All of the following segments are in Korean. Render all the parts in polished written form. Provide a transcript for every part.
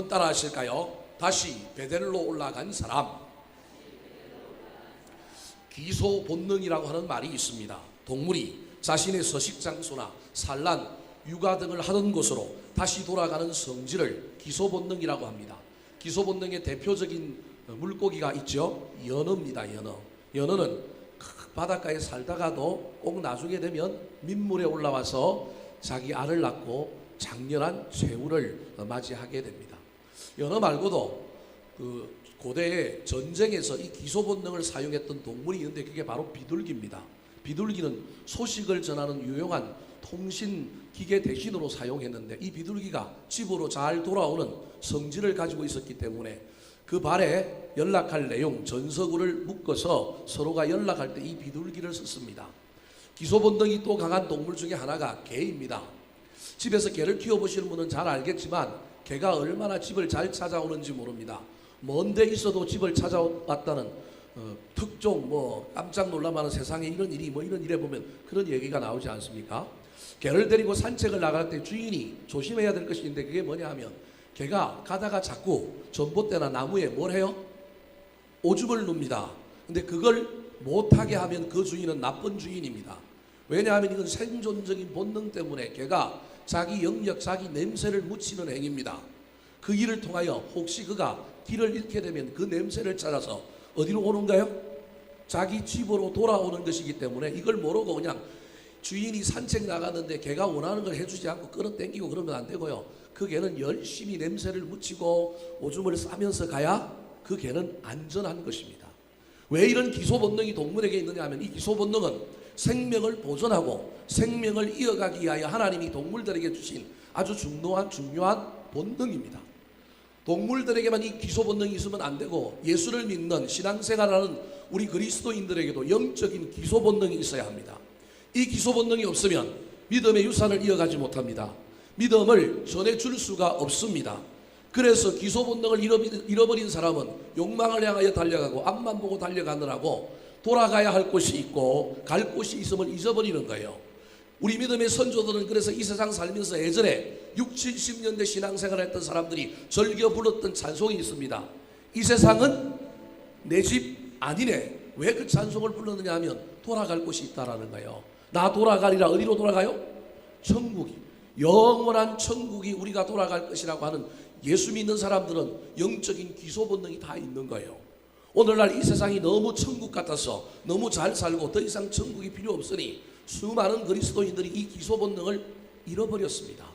한번 따라 하실까요? 다시 베델로 올라간 사람. 기소 본능이라고 하는 말이 있습니다. 동물이 자신의 서식 장소나 산란, 육아 등을 하던 곳으로 다시 돌아가는 성질을 기소 본능이라고 합니다. 기소 본능의 대표적인 물고기가 있죠. 연어입니다. 연어는 바닷가에 살다가도 꼭 나중에 되면 민물에 올라와서 자기 알을 낳고 장렬한 최후를 맞이하게 됩니다. 연어 말고도 그 고대의 전쟁에서 이 기소 본능을 사용했던 동물이 있는데 그게 바로 비둘기입니다. 비둘기는 소식을 전하는 유용한 통신 기계 대신으로 사용했는데 이 비둘기가 집으로 잘 돌아오는 성질을 가지고 있었기 때문에 그 발에 연락할 내용, 전서구를 묶어서 서로가 연락할 때 이 비둘기를 썼습니다. 기소 본능이 또 강한 동물 중에 하나가 개입니다. 집에서 개를 키워보시는 분은 잘 알겠지만 개가 얼마나 집을 잘 찾아오는지 모릅니다. 먼 데 있어도 집을 찾아왔다는 특종, 깜짝 놀라마는 세상에 이런 일이 이런 일에 보면 그런 얘기가 나오지 않습니까? 개를 데리고 산책을 나갈 때 주인이 조심해야 될 것이 있는데 그게 뭐냐 하면 개가 가다가 자꾸 전봇대나 나무에 뭘 해요? 오줌을 눕니다. 근데 그걸 못하게 하면 그 주인은 나쁜 주인입니다. 왜냐하면 이건 생존적인 본능 때문에 개가 자기 영역, 자기 냄새를 묻히는 행위입니다. 그 일을 통하여 혹시 그가 길을 잃게 되면 그 냄새를 찾아서 어디로 오는가요? 자기 집으로 돌아오는 것이기 때문에 이걸 모르고 그냥 주인이 산책 나갔는데 개가 원하는 걸 해주지 않고 끌어당기고 그러면 안 되고요. 그 개는 열심히 냄새를 묻히고 오줌을 싸면서 가야 그 개는 안전한 것입니다. 왜 이런 기소 본능이 동물에게 있느냐 하면 이 기소 본능은 생명을 보존하고 생명을 이어가기 위하여 하나님이 동물들에게 주신 아주 중요한 본능입니다. 동물들에게만 이 기소 본능이 있으면 안 되고 예수를 믿는 신앙생활하는 우리 그리스도인들에게도 영적인 기소 본능이 있어야 합니다. 이 기소 본능이 없으면 믿음의 유산을 이어가지 못합니다. 믿음을 전해줄 수가 없습니다. 그래서 기소 본능을 잃어버린 사람은 욕망을 향하여 달려가고 앞만 보고 달려가느라고 돌아가야 할 곳이 있고 갈 곳이 있음을 잊어버리는 거예요. 우리 믿음의 선조들은 그래서 이 세상 살면서 예전에 60, 70년대 신앙생활을 했던 사람들이 즐겨 불렀던 찬송이 있습니다. 이 세상은 내 집 아니네. 왜 그 찬송을 불렀느냐 하면 돌아갈 곳이 있다라는 거예요. 나 돌아가리라. 어디로 돌아가요? 천국이. 영원한 천국이 우리가 돌아갈 것이라고 하는 예수 믿는 사람들은 영적인 기소 본능이 다 있는 거예요. 오늘날 이 세상이 너무 천국 같아서 너무 잘 살고 더 이상 천국이 필요 없으니 수많은 그리스도인들이 이 기소 본능을 잃어버렸습니다.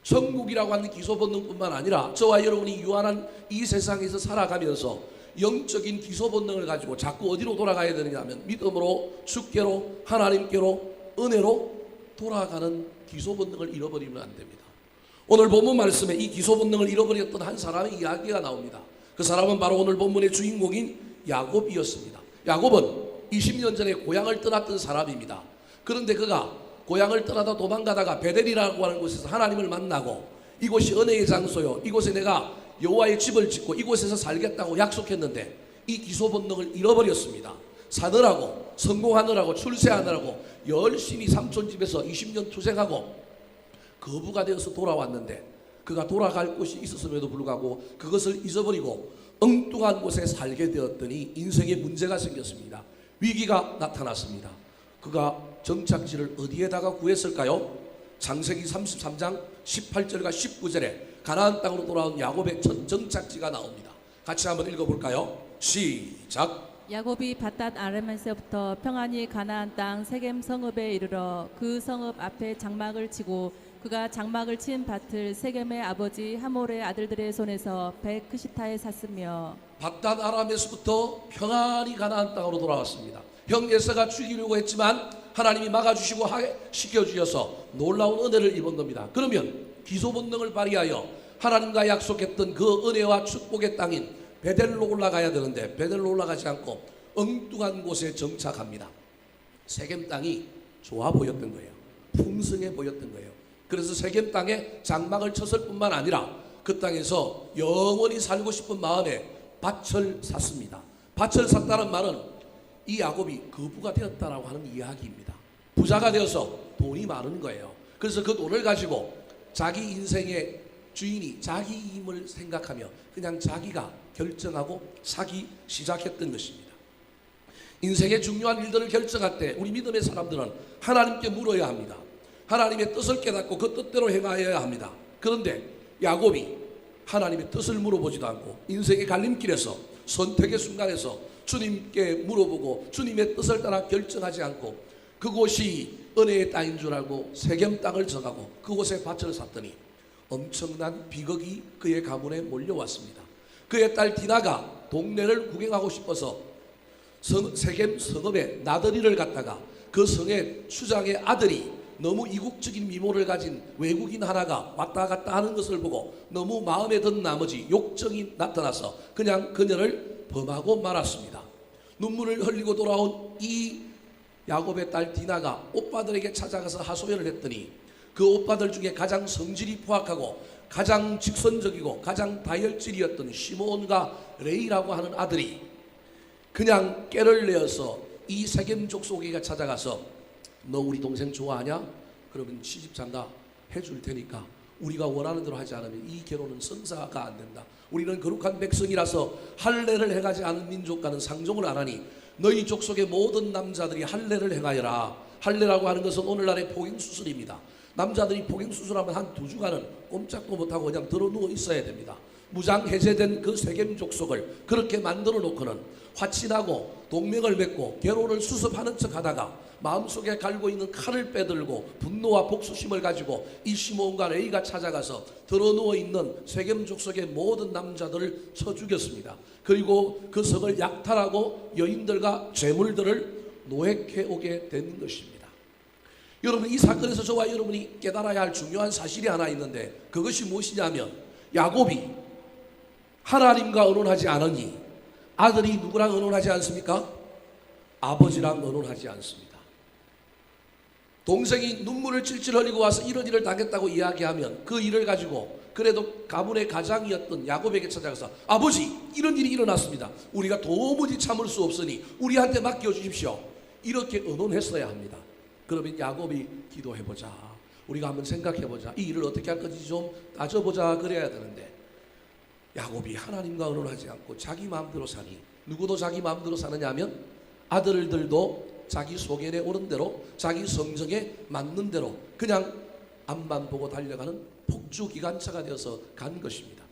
천국이라고 하는 기소 본능뿐만 아니라 저와 여러분이 유한한 이 세상에서 살아가면서 영적인 기소 본능을 가지고 자꾸 어디로 돌아가야 되느냐 하면 믿음으로, 주께로, 하나님께로, 은혜로 돌아가는 기소 본능을 잃어버리면 안 됩니다. 오늘 본문 말씀에 이 기소 본능을 잃어버렸던 한 사람의 이야기가 나옵니다. 그 사람은 바로 오늘 본문의 주인공인 야곱이었습니다. 야곱은 20년 전에 고향을 떠났던 사람입니다. 그런데 그가 고향을 떠나다 도망가다가 베델이라고 하는 곳에서 하나님을 만나고 이곳이 은혜의 장소요, 이곳에 내가 여호와의 집을 짓고 이곳에서 살겠다고 약속했는데 이 기소 본능을 잃어버렸습니다. 사느라고, 성공하느라고, 출세하느라고 열심히 삼촌 집에서 20년 투쟁하고 거부가 되어서 돌아왔는데 그가 돌아갈 곳이 있었음에도 불구하고 그것을 잊어버리고 엉뚱한 곳에 살게 되었더니 인생에 문제가 생겼습니다. 위기가 나타났습니다. 그가 정착지를 어디에다가 구했을까요? 창세기 33장 18절과 19절에 가나안 땅으로 돌아온 야곱의 첫 정착지가 나옵니다. 같이 한번 읽어볼까요? 시작. 야곱이 밧닷 아람에서부터 평안히 가나안 땅 세겜 성읍에 이르러 그 성읍 앞에 장막을 치고 그가 장막을 친 밭을 세겜의 아버지 하몰의 아들들의 손에서 베크시타에 샀으며 밧닷 아람에서부터 평안히 가나안 땅으로 돌아왔습니다. 형 에사가 죽이려고 했지만 하나님이 막아주시고 시켜주셔서 놀라운 은혜를 입은 겁니다. 그러면 기소 본능을 발휘하여 하나님과 약속했던 그 은혜와 축복의 땅인 베델로 올라가야 되는데 베델로 올라가지 않고 엉뚱한 곳에 정착합니다. 세겜 땅이 좋아 보였던 거예요. 풍성해 보였던 거예요. 그래서 세겜 땅에 장막을 쳤을 뿐만 아니라 그 땅에서 영원히 살고 싶은 마음에 밭을 샀습니다. 밭을 샀다는 말은 이 야곱이 거부가 되었다라고 하는 이야기입니다. 부자가 되어서 돈이 많은 거예요. 그래서 그 돈을 가지고 자기 인생의 주인이 자기 힘을 생각하며 그냥 자기가 결정하고 사기 시작했던 것입니다. 인생의 중요한 일들을 결정할 때 우리 믿음의 사람들은 하나님께 물어야 합니다. 하나님의 뜻을 깨닫고 그 뜻대로 행하여야 합니다. 그런데 야곱이 하나님의 뜻을 물어보지도 않고 인생의 갈림길에서 선택의 순간에서 주님께 물어보고 주님의 뜻을 따라 결정하지 않고 그곳이 은혜의 땅인 줄 알고 세겜 땅을 정하고 그곳에 밭을 샀더니 엄청난 비극이 그의 가문에 몰려왔습니다. 그의 딸 디나가 동네를 구경하고 싶어서 세겜 성읍에 나들이를 갔다가 그 성의 추장의 아들이 너무 이국적인 미모를 가진 외국인 하나가 왔다 갔다 하는 것을 보고 너무 마음에 든 나머지 욕정이 나타나서 그냥 그녀를 범하고 말았습니다. 눈물을 흘리고 돌아온 이 야곱의 딸 디나가 오빠들에게 찾아가서 하소연을 했더니 그 오빠들 중에 가장 성질이 포악하고 가장 직선적이고 가장 다혈질이었던 시몬과 레이라고 하는 아들이 그냥 깨를 내어서 이 세겜 족속에게 찾아가서 너 우리 동생 좋아하냐? 그러면 시집장가 해줄 테니까 우리가 원하는 대로 하지 않으면 이 결혼은 성사가 안 된다. 우리는 거룩한 백성이라서 할례를 행하지 않은 민족과는 상종을 안 하니 너희 족속의 모든 남자들이 할례를 행하여라. 할례라고 하는 것은 오늘날의 포경수술입니다. 남자들이 포경수술하면 한 2주간은 꼼짝도 못하고 그냥 들어 누워 있어야 됩니다. 무장 해제된 그 세겜 족속을 그렇게 만들어 놓고는 화친하고 동맹을 맺고 결혼을 수습하는 척 하다가 마음속에 갈고 있는 칼을 빼들고 분노와 복수심을 가지고 이 시몬과 레이가 찾아가서 들어 누워 있는 세겜 족속의 모든 남자들을 쳐 죽였습니다. 그리고 그 성을 약탈하고 여인들과 재물들을 노획해 오게 된 것입니다. 여러분, 이 사건에서 저와 여러분이 깨달아야 할 중요한 사실이 하나 있는데 그것이 무엇이냐면 야곱이 하나님과 의논하지 않으니 아들이 누구랑 의논하지 않습니까? 아버지랑 의논하지 않습니다. 동생이 눈물을 찔찔 흘리고 와서 이런 일을 당했다고 이야기하면 그 일을 가지고 그래도 가문의 가장이었던 야곱에게 찾아가서 아버지 이런 일이 일어났습니다. 우리가 도무지 참을 수 없으니 우리한테 맡겨주십시오. 이렇게 의논했어야 합니다. 그러면 야곱이 기도해보자. 우리가 한번 생각해보자. 이 일을 어떻게 할 건지 좀 따져보자 그래야 되는데 야곱이 하나님과 의논하지 않고 자기 마음대로 사니 누구도 자기 마음대로 사느냐 하면 아들들도 자기 소견에 오른 대로 자기 성정에 맞는 대로 그냥 앞만 보고 달려가는 폭주기관차가 되어서 간 것입니다.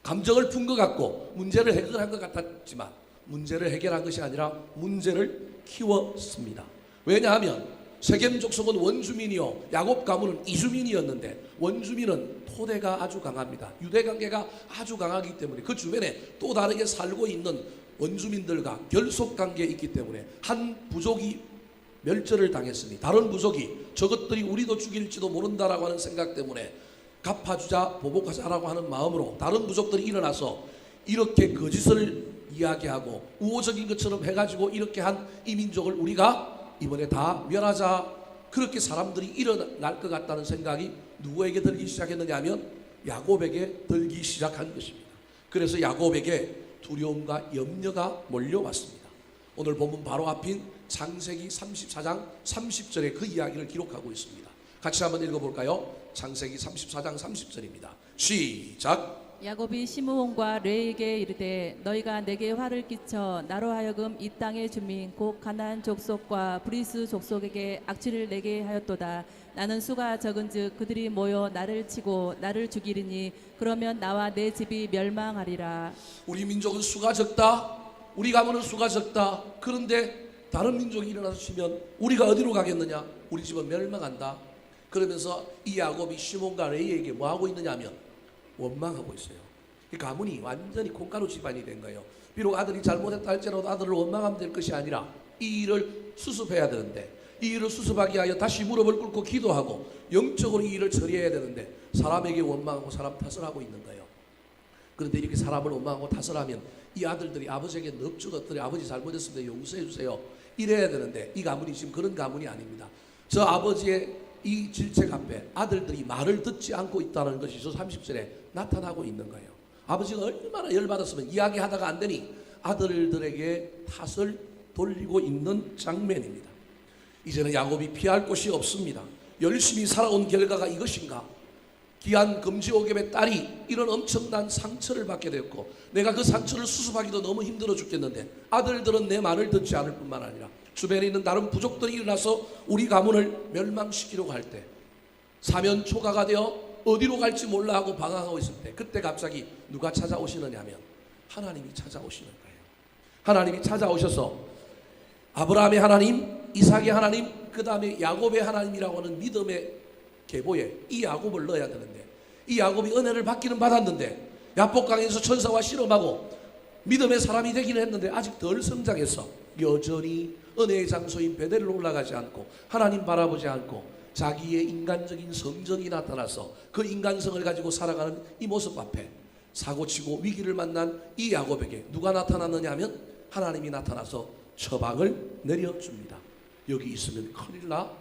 감정을 푼 것 같고 문제를 해결한 것 같았지만 문제를 해결한 것이 아니라 문제를 키웠습니다. 왜냐하면 세겜 족속은 원주민이요 야곱 가문은 이주민이었는데 원주민은 토대가 아주 강합니다. 유대 관계가 아주 강하기 때문에 그 주변에 또 다르게 살고 있는 원주민들과 결속 관계에 있기 때문에 한 부족이 멸절을 당했으니 다른 부족이 저것들이 우리도 죽일지도 모른다라고 하는 생각 때문에 갚아주자 보복하자라고 하는 마음으로 다른 부족들이 일어나서 이렇게 거짓을 이야기하고 우호적인 것처럼 해가지고 이렇게 한 이 민족을 우리가 이번에 다 멸하자 그렇게 사람들이 일어날 것 같다는 생각이 누구에게 들기 시작했느냐 하면 야곱에게 들기 시작한 것입니다. 그래서 야곱에게 두려움과 염려가 몰려왔습니다. 오늘 본문 바로 앞인 창세기 34장 30절에 그 이야기를 기록하고 있습니다. 같이 한번 읽어볼까요? 창세기 34장 30절입니다. 시작. 야곱이 시므온과 레에게 이르되 너희가 내게 화를 끼쳐 나로 하여금 이 땅의 주민 곧 가나안 족속과 브리스 족속에게 악취를 내게 하였도다. 나는 수가 적은즉 그들이 모여 나를 치고 나를 죽이리니 그러면 나와 내 집이 멸망하리라. 우리 민족은 수가 적다. 우리 가문은 수가 적다. 그런데 다른 민족이 일어나서 치면 우리가 어디로 가겠느냐? 우리 집은 멸망한다. 그러면서 이 야곱이 시몬과 레이에게 뭐 하고 있느냐 하면 원망하고 있어요. 이 가문이 완전히 콩가루 집안이 된 거예요. 비록 아들이 잘못했다 할지라도 아들을 원망하면 될 것이 아니라 이 일을 수습해야 되는데 이 일을 수습하기 위하여 다시 무릎을 꿇고 기도하고 영적으로 이 일을 처리해야 되는데 사람에게 원망하고 사람 탓을 하고 있는 거예요. 그런데 이렇게 사람을 원망하고 탓을 하면 이 아들들이 아버지에게 넙죽었더니 아버지 잘못했습니다 용서해 주세요 이래야 되는데 이 가문이 지금 그런 가문이 아닙니다. 저 아버지의 이 질책 앞에 아들들이 말을 듣지 않고 있다는 것이 저 30절에 나타나고 있는 거예요. 아버지가 얼마나 열받았으면 이야기하다가 안 되니 아들들에게 탓을 돌리고 있는 장면입니다. 이제는 야곱이 피할 곳이 없습니다. 열심히 살아온 결과가 이것인가? 귀한 금지옥염의 딸이 이런 엄청난 상처를 받게 되었고 내가 그 상처를 수습하기도 너무 힘들어 죽겠는데 아들들은 내 말을 듣지 않을 뿐만 아니라 주변에 있는 다른 부족들이 일어나서 우리 가문을 멸망시키려고 할 때 사면 초가가 되어 어디로 갈지 몰라 하고 방황하고 있을 때 그때 갑자기 누가 찾아오시느냐 하면 하나님이 찾아오시는 거예요. 하나님이 찾아오셔서 아브라함의 하나님, 이삭의 하나님, 그 다음에 야곱의 하나님이라고 하는 믿음의 계보에 이 야곱을 넣어야 되는데 이 야곱이 은혜를 받기는 받았는데 야복강에서 천사와 실험하고 믿음의 사람이 되기는 했는데 아직 덜 성장해서 여전히 은혜의 장소인 베델로 올라가지 않고 하나님 바라보지 않고 자기의 인간적인 성정이 나타나서 그 인간성을 가지고 살아가는 이 모습 앞에 사고치고 위기를 만난 이 야곱에게 누가 나타났느냐 하면 하나님이 나타나서 처방을 내려줍니다. 여기 있으면 큰일 나.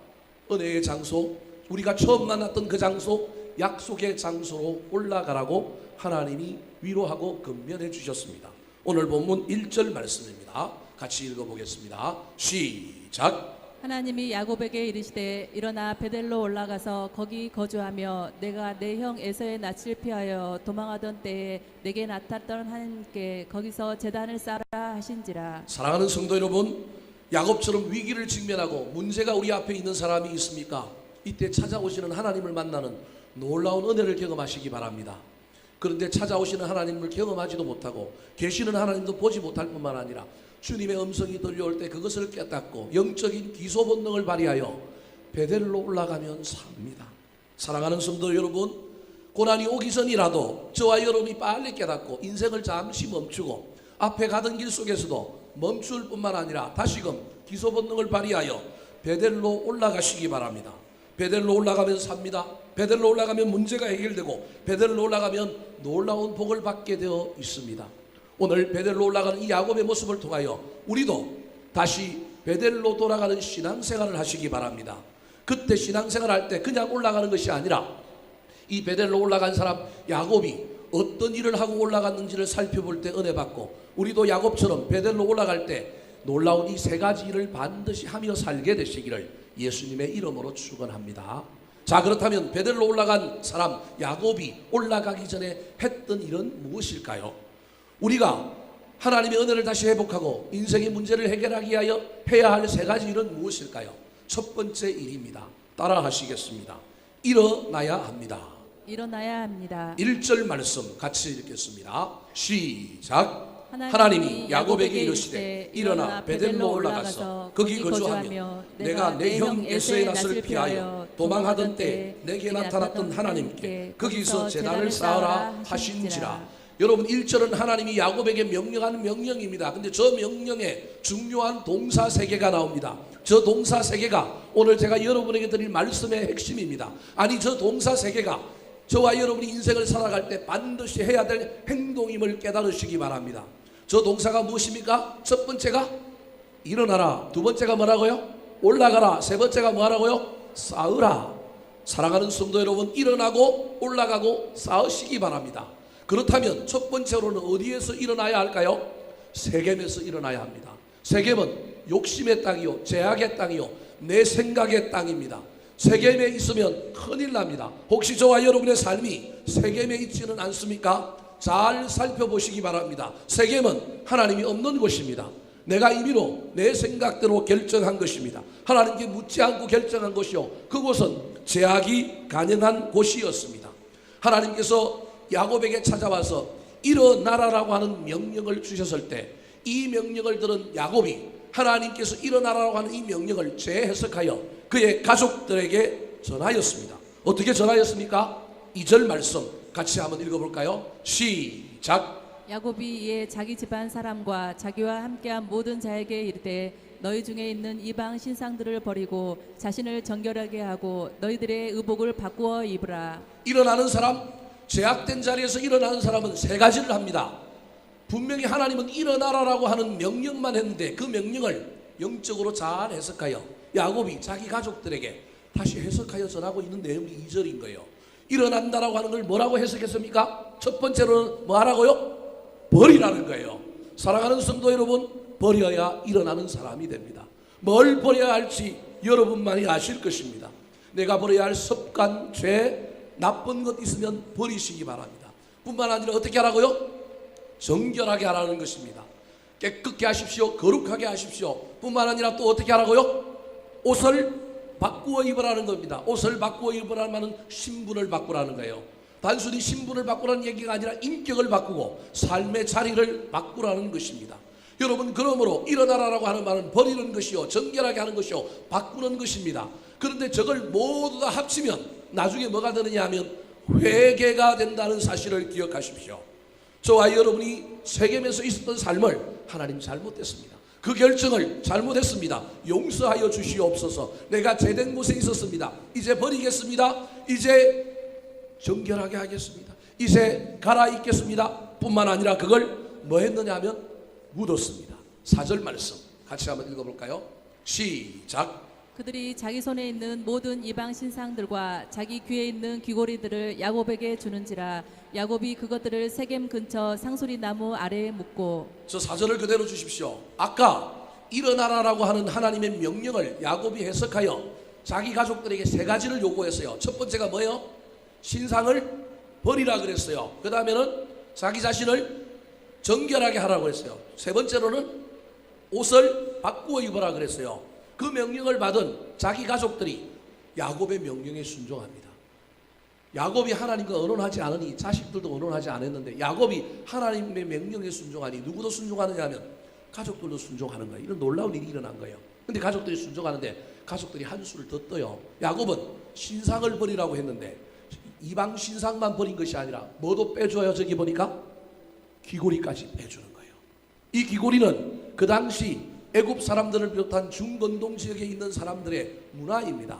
은혜의 장소, 우리가 처음 만났던 그 장소, 약속의 장소로 올라가라고 하나님이 위로하고 건면해 주셨습니다. 오늘 본문 1절 말씀입니다. 같이 읽어보겠습니다. 시작. 하나님이 야곱에게 이르시되 일어나 베델로 올라가서 거기 거주하며 내가 내 형 에서의 낯을 피하여 도망하던 때에 내게 나타났던 하나님께 거기서 제단을 쌓아 하신지라. 사랑하는 성도 여러분, 야곱처럼 위기를 직면하고 문제가 우리 앞에 있는 사람이 있습니까? 이때 찾아오시는 하나님을 만나는 놀라운 은혜를 경험하시기 바랍니다. 그런데 찾아오시는 하나님을 경험하지도 못하고 계시는 하나님도 보지 못할 뿐만 아니라 주님의 음성이 들려올 때 그것을 깨닫고 영적인 기소 본능을 발휘하여 베델로 올라가면 삽니다. 사랑하는 성도 여러분, 고난이 오기 전이라도 저와 여러분이 빨리 깨닫고 인생을 잠시 멈추고 앞에 가던 길 속에서도 멈출 뿐만 아니라 다시금 기소 본능을 발휘하여 베델로 올라가시기 바랍니다. 베델로 올라가면 삽니다. 베델로 올라가면 문제가 해결되고 베델로 올라가면 놀라운 복을 받게 되어 있습니다. 오늘 베델로 올라가는 이 야곱의 모습을 통하여 우리도 다시 베델로 돌아가는 신앙생활을 하시기 바랍니다. 그때 신앙생활 할 때 그냥 올라가는 것이 아니라 이 베델로 올라간 사람 야곱이 어떤 일을 하고 올라갔는지를 살펴볼 때 은혜 받고 우리도 야곱처럼 베델로 올라갈 때 놀라운 이 세 가지 일을 반드시 하며 살게 되시기를 예수님의 이름으로 축원합니다. 자, 그렇다면 베델로 올라간 사람 야곱이 올라가기 전에 했던 일은 무엇일까요? 우리가 하나님의 은혜를 다시 회복하고 인생의 문제를 해결하기 위하여 해야 할 세 가지 일은 무엇일까요? 첫 번째 일입니다. 따라 하시겠습니다. 일어나야 합니다. 일어나야 합니다. 1절 말씀 같이 읽겠습니다. 시작. 하나님이 야곱에게 이르시되 일어나 베델로 올라가서 거기 거주하며 내가 내 형 에서의 낯을 피하여 도망하던 때 내게 나타났던 하나님께 거기서 제단을 쌓으라 하신지라. 여러분 1절은 하나님이 야곱에게 명령하는 명령입니다. 근데 저 명령에 중요한 동사 세 개가 나옵니다. 저 동사 세 개가 오늘 제가 여러분에게 드릴 말씀의 핵심입니다. 아니 저 동사 세 개가 저와 여러분이 인생을 살아갈 때 반드시 해야 될 행동임을 깨달으시기 바랍니다. 저 동사가 무엇입니까? 첫 번째가 일어나라. 두 번째가 뭐라고요? 올라가라. 세 번째가 뭐라고요? 쌓으라. 사랑하는 성도 여러분, 일어나고 올라가고 쌓으시기 바랍니다. 그렇다면 첫 번째로는 어디에서 일어나야 할까요? 세겜에서 일어나야 합니다. 세겜은 욕심의 땅이요, 제약의 땅이요, 내 생각의 땅입니다. 세겜에 있으면 큰일 납니다. 혹시 저와 여러분의 삶이 세겜에 있지는 않습니까? 잘 살펴보시기 바랍니다. 세겜은 하나님이 없는 곳입니다. 내가 임의로 내 생각대로 결정한 것입니다. 하나님께 묻지 않고 결정한 것이요, 그곳은 제약이 가능한 곳이었습니다. 하나님께서 야곱에게 찾아와서 일어나라라고 하는 명령을 주셨을 때 이 명령을 들은 야곱이 하나님께서 일어나라고 하는 이 명령을 재해석하여 그의 가족들에게 전하였습니다. 어떻게 전하였습니까? 2절 말씀 같이 한번 읽어볼까요? 시작. 야곱이 이에 자기 집안 사람과 자기와 함께한 모든 자에게 이르되 너희 중에 있는 이방 신상들을 버리고 자신을 정결하게 하고 너희들의 의복을 바꾸어 입으라. 일어나는 사람, 제약된 자리에서 일어나는 사람은 세 가지를 합니다. 분명히 하나님은 일어나라라고 하는 명령만 했는데 그 명령을 영적으로 잘 해석하여 야곱이 자기 가족들에게 다시 해석하여 전하고 있는 내용이 2절인 거예요. 일어난다라고 하는 걸 뭐라고 해석했습니까? 첫 번째로는 뭐 하라고요? 버리라는 거예요. 사랑하는 성도 여러분, 버려야 일어나는 사람이 됩니다. 뭘 버려야 할지 여러분만이 아실 것입니다. 내가 버려야 할 습관, 죄, 나쁜 것 있으면 버리시기 바랍니다. 뿐만 아니라 어떻게 하라고요? 정결하게 하라는 것입니다. 깨끗게 하십시오. 거룩하게 하십시오. 뿐만 아니라 또 어떻게 하라고요? 옷을 바꾸어 입으라는 겁니다. 옷을 바꾸어 입으라는 말은 신분을 바꾸라는 거예요. 단순히 신분을 바꾸라는 얘기가 아니라 인격을 바꾸고 삶의 자리를 바꾸라는 것입니다. 여러분, 그러므로 일어나라라고 하는 말은 버리는 것이요, 정결하게 하는 것이요, 바꾸는 것입니다. 그런데 저걸 모두 다 합치면 나중에 뭐가 되느냐 하면 회개가 된다는 사실을 기억하십시오. 저와 여러분이 세겜에서 있었던 삶을 하나님 잘못했습니다. 그 결정을 잘못했습니다. 용서하여 주시옵소서. 내가 죄된 곳에 있었습니다. 이제 버리겠습니다. 이제 정결하게 하겠습니다. 이제 갈아입겠습니다. 뿐만 아니라 그걸 뭐 했느냐 하면 묻었습니다. 4절 말씀 같이 한번 읽어볼까요? 시작. 그들이 자기 손에 있는 모든 이방 신상들과 자기 귀에 있는 귀고리들을 야곱에게 주는지라 야곱이 그것들을 세겜 근처 상수리 나무 아래에 묻고. 저 4절을 그대로 주십시오. 아까 일어나라라고 하는 하나님의 명령을 야곱이 해석하여 자기 가족들에게 3가지를 요구했어요. 첫 번째가 뭐예요? 신상을 버리라 그랬어요. 그 다음에는 자기 자신을 정결하게 하라고 했어요. 세 번째로는 옷을 바꾸어 입으라 그랬어요. 그 명령을 받은 자기 가족들이 야곱의 명령에 순종합니다. 야곱이 하나님과 언론하지 않으니 자식들도 언론하지 않았는데 야곱이 하나님의 명령에 순종하니 누구도 순종하느냐 하면 가족들도 순종하는 거예요. 이런 놀라운 일이 일어난 거예요. 근데 가족들이 순종하는데 가족들이 한 수를 더 떠요. 야곱은 신상을 버리라고 했는데 이방 신상만 버린 것이 아니라 뭐도 빼줘요. 저기 보니까 귀고리까지 빼주는 거예요. 이 귀고리는 그 당시 애굽 사람들을 비롯한 중건동 지역에 있는 사람들의 문화입니다.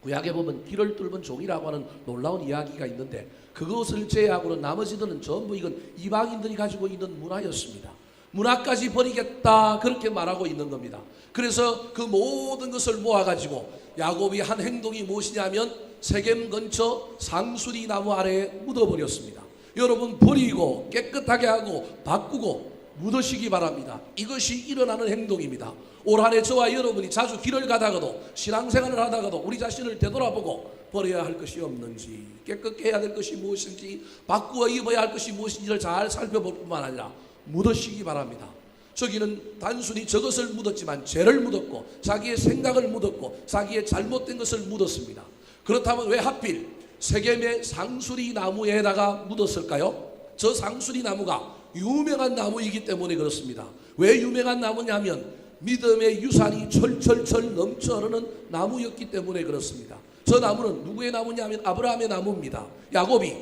구약에 보면 길을 뚫은 종이라고 하는 놀라운 이야기가 있는데 그것을 제외하고는 나머지들은 전부 이건 이방인들이 가지고 있는 문화였습니다. 문화까지 버리겠다 그렇게 말하고 있는 겁니다. 그래서 그 모든 것을 모아가지고 야곱이 한 행동이 무엇이냐면 세겜 근처 상수리 나무 아래에 묻어버렸습니다. 여러분, 버리고 깨끗하게 하고 바꾸고 묻으시기 바랍니다. 이것이 일어나는 행동입니다. 올 한 해 저와 여러분이 자주 길을 가다가도 신앙생활을 하다가도 우리 자신을 되돌아보고 버려야 할 것이 없는지, 깨끗게 해야 될 것이 무엇인지, 바꾸어 입어야 할 것이 무엇인지를 잘 살펴볼 뿐만 아니라 묻으시기 바랍니다. 저기는 단순히 저것을 묻었지만 죄를 묻었고 자기의 생각을 묻었고 자기의 잘못된 것을 묻었습니다. 그렇다면 왜 하필 세겜의 상수리 나무에다가 묻었을까요? 저 상수리 나무가 유명한 나무이기 때문에 그렇습니다. 왜 유명한 나무냐면 믿음의 유산이 철철철 넘쳐 흐르는 나무였기 때문에 그렇습니다. 저 나무는 누구의 나무냐면 아브라함의 나무입니다. 야곱이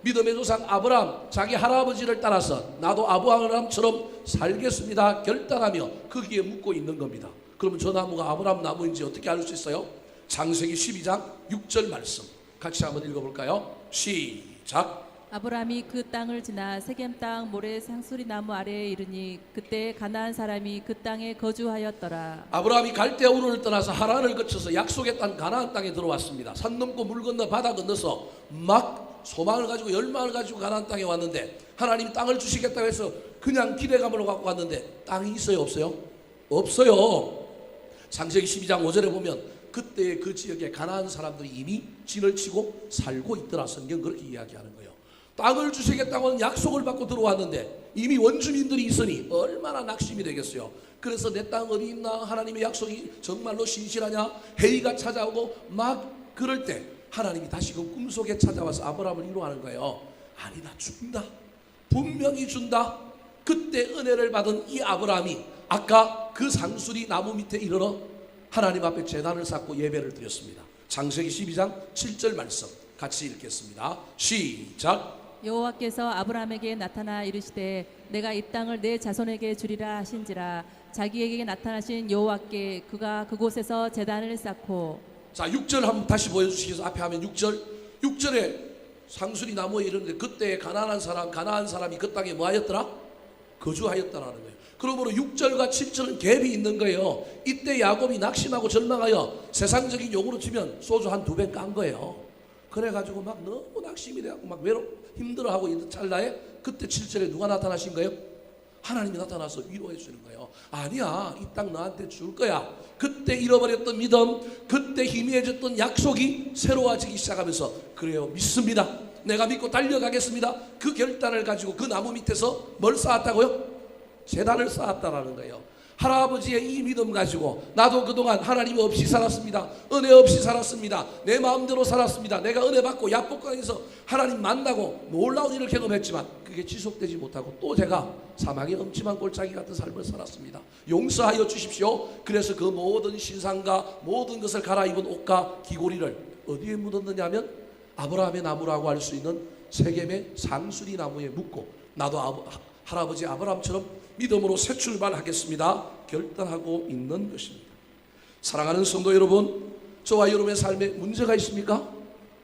믿음의 조상 아브라함 자기 할아버지를 따라서 나도 아브라함처럼 살겠습니다 결단하며 거기에 묻고 있는 겁니다. 그러면 저 나무가 아브라함 나무인지 어떻게 알 수 있어요? 창세기 12장 6절 말씀 같이 한번 읽어볼까요? 시작. 아브라함이 그 땅을 지나 세겜 땅 모래 상수리 나무 아래에 이르니 그때 가나안 사람이 그 땅에 거주하였더라. 아브라함이 갈대아 우르를 떠나서 하란을 거쳐서 약속의 땅 가나안 땅에 들어왔습니다. 산 넘고 물 건너 바다 건너서 막 소망을 가지고 열망을 가지고 가나안 땅에 왔는데 하나님이 땅을 주시겠다고 해서 그냥 기대감으로 갖고 왔는데 땅이 있어요, 없어요? 없어요. 창세기 12장 5절에 보면 그때 그 지역에 가나안 사람들이 이미 진을 치고 살고 있더라. 성경 그렇게 이야기하는 거예요. 땅을 주시겠다고는 약속을 받고 들어왔는데 이미 원주민들이 있으니 얼마나 낙심이 되겠어요. 그래서 내 땅 어디 있나, 하나님의 약속이 정말로 신실하냐, 회의가 찾아오고 막 그럴 때 하나님이 다시금 꿈속에 찾아와서 아브라함을 위로하는 거예요. 아니다, 준다, 분명히 준다. 그때 은혜를 받은 이 아브라함이 아까 그 상수리 나무 밑에 이르러 하나님 앞에 제단을 쌓고 예배를 드렸습니다. 창세기 12장 7절 말씀 같이 읽겠습니다. 시작. 여호와께서 아브라함에게 나타나 이르시되 내가 이 땅을 내 자손에게 주리라 하신지라. 자기에게 나타나신 여호와께 그가 그곳에서 제단을 쌓고. 자, 6절 한번 다시 보여주시겠어요? 앞에 하면 6절에 상수리 나무에 이르는데 그때 가나안 사람이 그 땅에 뭐 하였더라? 거주하였다라는 거예요. 그러므로 6절과 7절은 갭이 있는 거예요. 이때 야곱이 낙심하고 절망하여 세상적인 용어로 치면 소주 한 2병 깐 거예요. 그래가지고 막 너무 낙심이 돼갖고 막 힘들어하고 있는 찰나에 그때 7절에 누가 나타나신 거예요? 하나님이 나타나서 위로해 주는 거예요. 아니야, 이 땅 너한테 줄 거야. 그때 잃어버렸던 믿음, 그때 희미해졌던 약속이 새로워지기 시작하면서 그래요, 믿습니다. 내가 믿고 달려가겠습니다. 그 결단을 가지고 그 나무 밑에서 뭘 쌓았다고요? 제단을 쌓았다라는 거예요. 할아버지의 이 믿음 가지고 나도 그동안 하나님 없이 살았습니다. 은혜 없이 살았습니다. 내 마음대로 살았습니다. 내가 은혜 받고 야복강에서 하나님 만나고 놀라운 일을 경험했지만 그게 지속되지 못하고 또 제가 사망의 엄침한 골짜기 같은 삶을 살았습니다. 용서하여 주십시오. 그래서 그 모든 신상과 모든 것을 갈아입은 옷과 귀고리를 어디에 묻었느냐 하면 아브라함의 나무라고 할 수 있는 세겜의 상수리 나무에 묻고 나도 할아버지 아브라함처럼 믿음으로 새 출발하겠습니다 결단하고 있는 것입니다. 사랑하는 성도 여러분, 저와 여러분의 삶에 문제가 있습니까?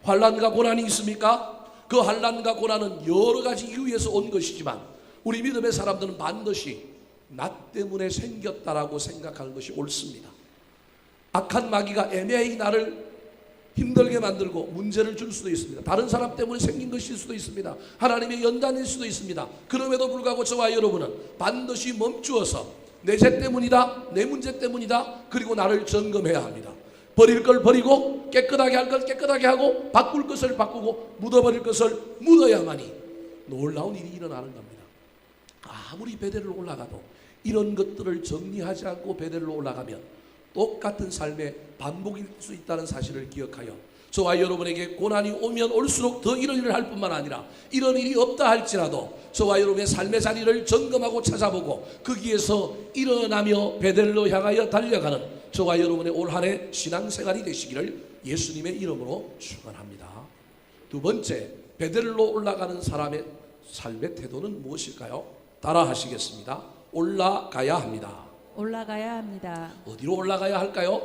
환난과 고난이 있습니까? 그 환난과 고난은 여러 가지 이유에서 온 것이지만 우리 믿음의 사람들은 반드시 나 때문에 생겼다라고 생각하는 것이 옳습니다. 악한 마귀가 애매히 나를 힘들게 만들고 문제를 줄 수도 있습니다. 다른 사람 때문에 생긴 것일 수도 있습니다. 하나님의 연단일 수도 있습니다. 그럼에도 불구하고 저와 여러분은 반드시 멈추어서 내 죄 때문이다, 내 문제 때문이다, 그리고 나를 점검해야 합니다. 버릴 걸 버리고 깨끗하게 할 걸 깨끗하게 하고 바꿀 것을 바꾸고 묻어버릴 것을 묻어야만이 놀라운 일이 일어나는 겁니다. 아무리 베델로 올라가도 이런 것들을 정리하지 않고 베델로 올라가면 똑같은 삶의 반복일 수 있다는 사실을 기억하여 저와 여러분에게 고난이 오면 올수록 더 이런 일을 할 뿐만 아니라 이런 일이 없다 할지라도 저와 여러분의 삶의 자리를 점검하고 찾아보고 거기에서 일어나며 베델로 향하여 달려가는 저와 여러분의 올 한 해 신앙생활이 되시기를 예수님의 이름으로 축원합니다. 두 번째, 베델로 올라가는 사람의 삶의 태도는 무엇일까요? 따라 하시겠습니다. 올라가야 합니다. 올라가야 합니다. 어디로 올라가야 할까요?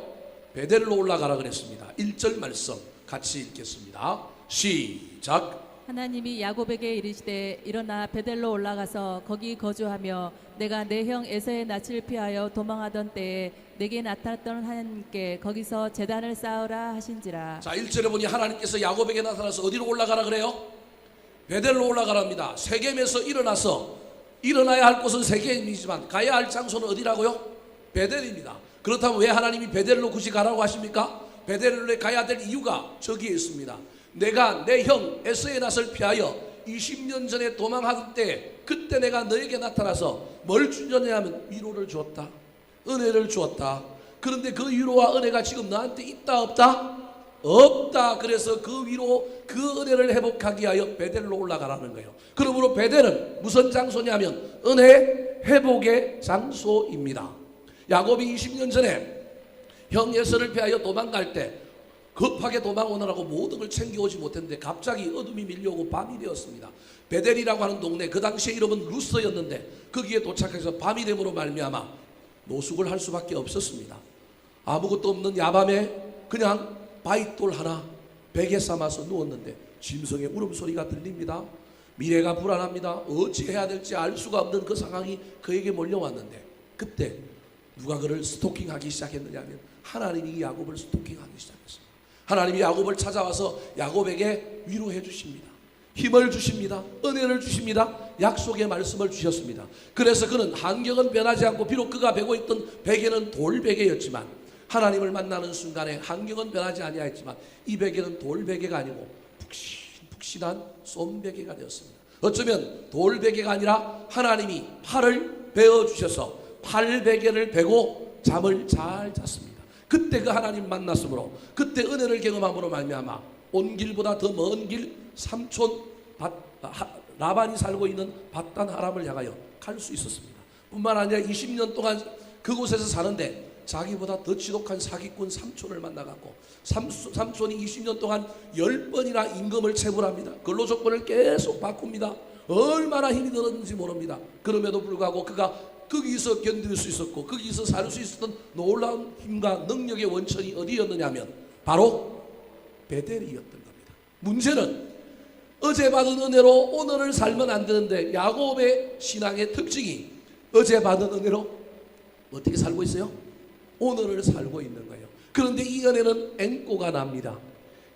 베델로 올라가라 그랬습니다. 1절 말씀 같이 읽겠습니다. 시작. 하나님이 야곱에게 이르시되 일어나 베델로 올라가서 거기 거주하며 내가 내 형 에서의 낯을 피하여 도망하던 때에 내게 나타났던 하나님께 거기서 제단을 쌓으라 하신지라. 자, 1절에 보니 하나님께서 야곱에게 나타나서 어디로 올라가라 그래요? 베델로 올라가랍니다. 세겜에서 일어나야 할 곳은 세겜이지만 가야 할 장소는 어디라고요? 베델입니다. 그렇다면 왜 하나님이 베델로 굳이 가라고 하십니까? 베델로에 가야 될 이유가 저기에 있습니다. 내가 내 형 에서의 낯을 피하여 20년 전에 도망하던 때 그때 내가 너에게 나타나서 뭘 주냐면 위로를 주었다. 은혜를 주었다. 그런데 그 위로와 은혜가 지금 너한테 있다 없다? 없다. 그래서 그 위로 그 은혜를 회복하기 위하여 베델로 올라가라는 거예요. 그러므로 베델은 무슨 장소냐면 은혜 회복의 장소입니다. 야곱이 20년 전에 형 에서를 피하여 도망갈 때 급하게 도망오느라고 모든 걸 챙겨오지 못했는데 갑자기 어둠이 밀려오고 밤이 되었습니다. 베델이라고 하는 동네, 그 당시의 이름은 루스였는데 거기에 도착해서 밤이 됨으로 말미암아 노숙을 할 수밖에 없었습니다. 아무것도 없는 야밤에 그냥 바위돌 하나 베개 삼아서 누웠는데 짐승의 울음소리가 들립니다. 미래가 불안합니다. 어찌해야 될지 알 수가 없는 그 상황이 그에게 몰려왔는데 그때 누가 그를 스토킹하기 시작했느냐 하면 하나님이 야곱을 스토킹하기 시작했습니다. 하나님이 야곱을 찾아와서 야곱에게 위로해 주십니다. 힘을 주십니다. 은혜를 주십니다. 약속의 말씀을 주셨습니다. 그래서 그는 환경은 변하지 않고 비록 그가 베고 있던 베개는 돌베개였지만 하나님을 만나는 순간에 환경은 변하지 아니하였지만 이 베개는 돌베개가 아니고 푹신푹신한 솜베개가 되었습니다. 어쩌면 돌베개가 아니라 하나님이 팔을 베어주셔서 팔베개를 베고 잠을 잘 잤습니다. 그때 그 하나님 만났으므로 그때 은혜를 경험함으로 말미암아 온 길보다 더 먼 길 삼촌 라반이 살고 있는 밧단 하람을 향하여 갈 수 있었습니다. 뿐만 아니라 20년 동안 그곳에서 사는데 자기보다 더 지독한 사기꾼 삼촌을 만나갖고 삼촌이 20년 동안 10번이나 임금을 체불합니다. 근로조건을 계속 바꿉니다. 얼마나 힘이 들었는지 모릅니다. 그럼에도 불구하고 그가 거기서 견딜 수 있었고 거기서 살 수 있었던 놀라운 힘과 능력의 원천이 어디였느냐 하면 바로 베델이었던 겁니다. 문제는 어제 받은 은혜로 오늘을 살면 안 되는데 야곱의 신앙의 특징이 어제 받은 은혜로 어떻게 살고 있어요? 오늘을 살고 있는 거예요. 그런데 이 은혜는 앵꼬가 납니다.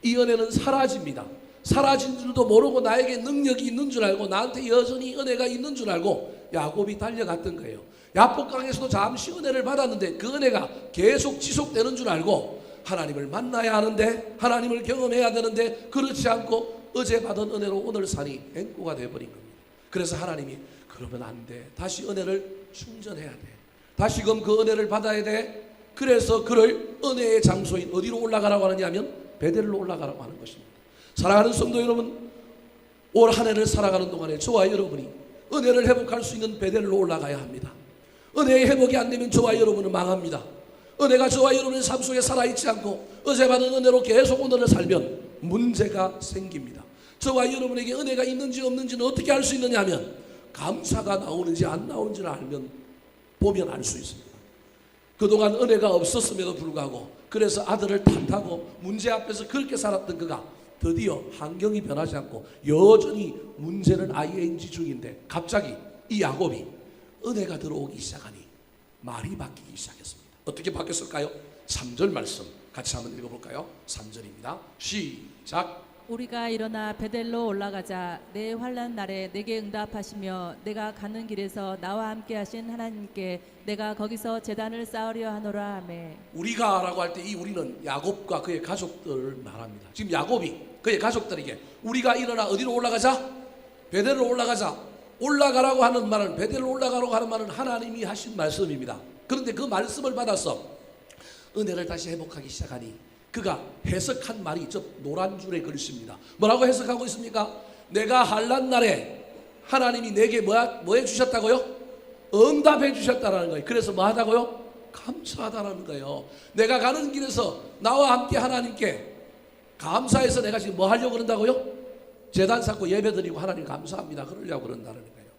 이 은혜는 사라집니다. 사라진 줄도 모르고 나에게 능력이 있는 줄 알고 나한테 여전히 은혜가 있는 줄 알고 야곱이 달려갔던 거예요. 야복강에서도 잠시 은혜를 받았는데 그 은혜가 계속 지속되는 줄 알고 하나님을 만나야 하는데, 하나님을 경험해야 되는데, 그렇지 않고 어제 받은 은혜로 오늘 산이 앵꼬가 되어버린 겁니다. 그래서 하나님이 그러면 안 돼. 다시 은혜를 충전해야 돼. 다시금 그 은혜를 받아야 돼. 그래서 그를 은혜의 장소인 어디로 올라가라고 하느냐 하면 베델로 올라가라고 하는 것입니다. 사랑하는 성도 여러분, 올 한 해를 살아가는 동안에 저와 여러분이 은혜를 회복할 수 있는 베델로 올라가야 합니다. 은혜의 회복이 안 되면 저와 여러분은 망합니다. 은혜가 저와 여러분의 삶 속에 살아있지 않고 어제 받은 은혜로 계속 오늘을 살면 문제가 생깁니다. 저와 여러분에게 은혜가 있는지 없는지는 어떻게 알 수 있느냐 하면 감사가 나오는지 안 나오는지를 보면 알 수 있습니다. 그동안 은혜가 없었음에도 불구하고 그래서 아들을 탓하고 문제 앞에서 그렇게 살았던 그가 드디어 환경이 변하지 않고 여전히 문제는 ing 중인데 갑자기 이 야곱이 은혜가 들어오기 시작하니 말이 바뀌기 시작했습니다. 어떻게 바뀌었을까요? 3절 말씀 같이 한번 읽어볼까요? 3절입니다. 시작. 우리가 일어나 베델로 올라가자. 내 환난 날에 내게 응답하시며 내가 가는 길에서 나와 함께 하신 하나님께 내가 거기서 제단을 쌓으려 하노라 하매. 우리가라고 할 때 이 우리는 야곱과 그의 가족들을 말합니다. 지금 야곱이 그의 가족들에게 우리가 일어나 어디로 올라가자? 베델로 올라가자. 올라가라고 하는 말은, 베델로 올라가라고 하는 말은 하나님이 하신 말씀입니다. 그런데 그 말씀을 받아서 은혜를 다시 회복하기 시작하니 그가 해석한 말이 저 노란 줄의 글씨입니다. 뭐라고 해석하고 있습니까? 내가 환난 날에 하나님이 내게 뭐 해주셨다고요? 응답해 주셨다는 거예요. 그래서 뭐 하다고요? 감사하다는 거예요. 내가 가는 길에서 나와 함께 하나님께 감사해서 내가 지금 뭐 하려고 그런다고요? 제단 쌓고 예배 드리고 하나님 감사합니다 그러려고 그런다는 거예요.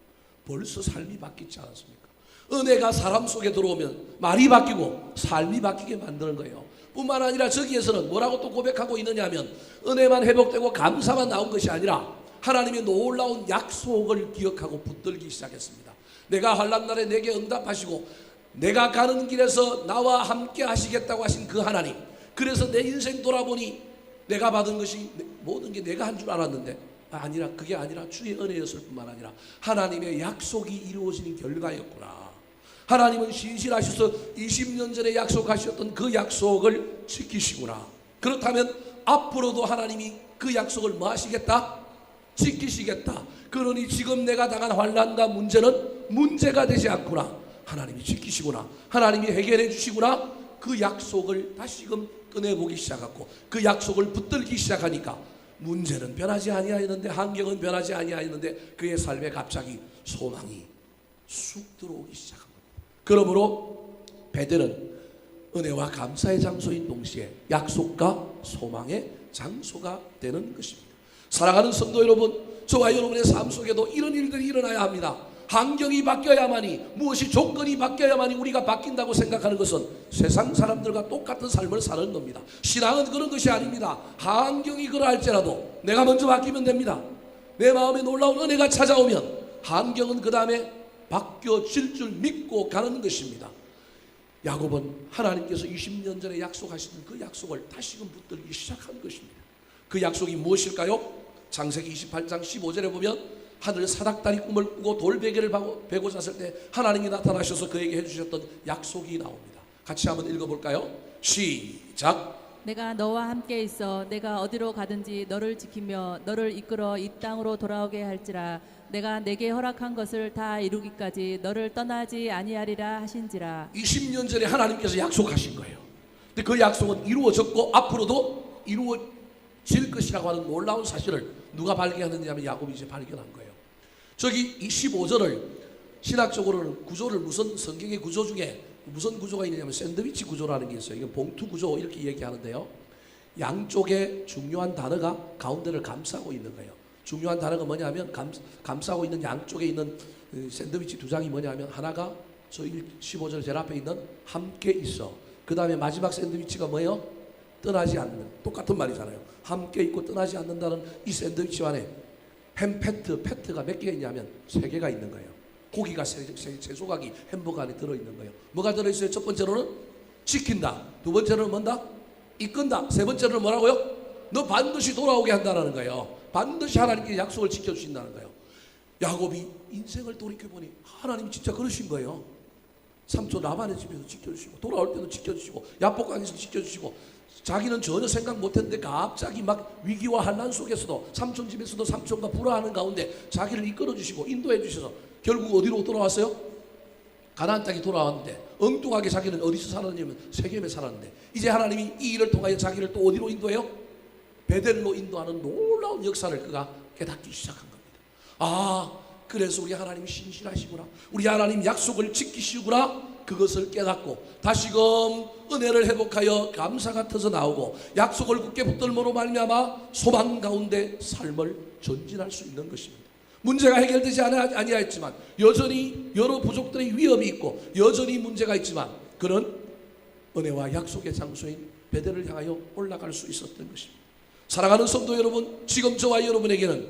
벌써 삶이 바뀌지 않았습니까? 은혜가 사람 속에 들어오면 말이 바뀌고 삶이 바뀌게 만드는 거예요. 뿐만 아니라 저기에서는 뭐라고 또 고백하고 있느냐 하면 은혜만 회복되고 감사만 나온 것이 아니라 하나님의 놀라운 약속을 기억하고 붙들기 시작했습니다. 내가 환난 날에 내게 응답하시고 내가 가는 길에서 나와 함께 하시겠다고 하신 그 하나님, 그래서 내 인생 돌아보니 내가 받은 것이 모든 게 내가 한 줄 알았는데 아니라, 그게 아니라 주의 은혜였을 뿐만 아니라 하나님의 약속이 이루어지는 결과였구나. 하나님은 신실하셔서 20년 전에 약속하셨던 그 약속을 지키시구나. 그렇다면 앞으로도 하나님이 그 약속을 뭐 하시겠다? 지키시겠다. 그러니 지금 내가 당한 환난과 문제는 문제가 되지 않구나. 하나님이 지키시구나. 하나님이 해결해 주시구나. 그 약속을 다시금 꺼내보기 시작하고 그 약속을 붙들기 시작하니까 문제는 변하지 아니하였는데, 환경은 변하지 아니하였는데 그의 삶에 갑자기 소망이 쑥 들어오기 시작합니다. 그러므로 베델은 은혜와 감사의 장소인 동시에 약속과 소망의 장소가 되는 것입니다. 사랑하는 성도 여러분, 저와 여러분의 삶 속에도 이런 일들이 일어나야 합니다. 환경이 바뀌어야만이, 무엇이 조건이 바뀌어야만이 우리가 바뀐다고 생각하는 것은 세상 사람들과 똑같은 삶을 사는 겁니다. 신앙은 그런 것이 아닙니다. 환경이 그러할지라도 내가 먼저 바뀌면 됩니다. 내 마음에 놀라운 은혜가 찾아오면 환경은 그 다음에 바뀌어질 줄 믿고 가는 것입니다. 야곱은 하나님께서 20년 전에 약속하신 그 약속을 다시금 붙들기 시작한 것입니다. 그 약속이 무엇일까요? 창세기 28장 15절에 보면 하늘 사닥다리 꿈을 꾸고 돌베개를 베고 잤을 때 하나님이 나타나셔서 그에게 해주셨던 약속이 나옵니다. 같이 한번 읽어볼까요? 시작. 내가 너와 함께 있어 내가 어디로 가든지 너를 지키며 너를 이끌어 이 땅으로 돌아오게 할지라. 내가 내게 허락한 것을 다 이루기까지 너를 떠나지 아니하리라 하신지라. 20년 전에 하나님께서 약속하신 거예요. 근데 그 약속은 이루어졌고 앞으로도 이루어질 것이라고 하는 놀라운 사실을 누가 발견했느냐 하면 야곱이 이제 발견한 거예요. 저기 25절을 신학적으로는 구조를 무슨 성경의 구조 중에 무슨 구조가 있느냐면 샌드위치 구조라는 게 있어요. 이건 봉투 구조 이렇게 얘기하는데요. 양쪽에 중요한 단어가 가운데를 감싸고 있는 거예요. 중요한 단어가 뭐냐면 감싸고 있는 양쪽에 있는 샌드위치 두 장이 뭐냐면 하나가 저 15절 제일 앞에 있는 함께 있어. 그 다음에 마지막 샌드위치가 뭐예요? 떠나지 않는. 똑같은 말이잖아요. 함께 있고 떠나지 않는다는 이 샌드위치 안에 햄 패트가 몇 개가 있냐면 3개가 있는 거예요. 고기가 채소각이 햄버거 안에 들어있는 거예요. 뭐가 들어있어요? 첫 번째로는 지킨다. 두 번째로는 뭔다? 이끈다. 세 번째로는 뭐라고요? 너 반드시 돌아오게 한다는 거예요. 반드시 하나님께 약속을 지켜주신다는 거예요. 야곱이 인생을 돌이켜보니 하나님이 진짜 그러신 거예요. 삼촌 라반의 집에서 지켜주시고 돌아올 때도 지켜주시고 야복강에서 지켜주시고 자기는 전혀 생각 못했는데 갑자기 막 위기와 환난 속에서도 삼촌 집에서도 삼촌과 불화하는 가운데 자기를 이끌어주시고 인도해 주셔서 결국 어디로 돌아왔어요? 가나안 땅에 돌아왔는데 엉뚱하게 자기는 어디서 살았냐면 세겜에 살았는데 이제 하나님이 이 일을 통하여 자기를 또 어디로 인도해요? 베델로 인도하는 놀라운 역사를 그가 깨닫기 시작한 겁니다. 아, 그래서 우리 하나님 신실하시구나, 우리 하나님 약속을 지키시구나, 그것을 깨닫고 다시금 은혜를 회복하여 감사가 터져 나오고 약속을 굳게 붙들므로 말미암아 소망 가운데 삶을 전진할 수 있는 것입니다. 문제가 해결되지 아니하였지만 여전히 여러 부족들의 위험이 있고 여전히 문제가 있지만 그는 은혜와 약속의 장소인 베델을 향하여 올라갈 수 있었던 것입니다. 사랑하는 성도 여러분, 지금 저와 여러분에게는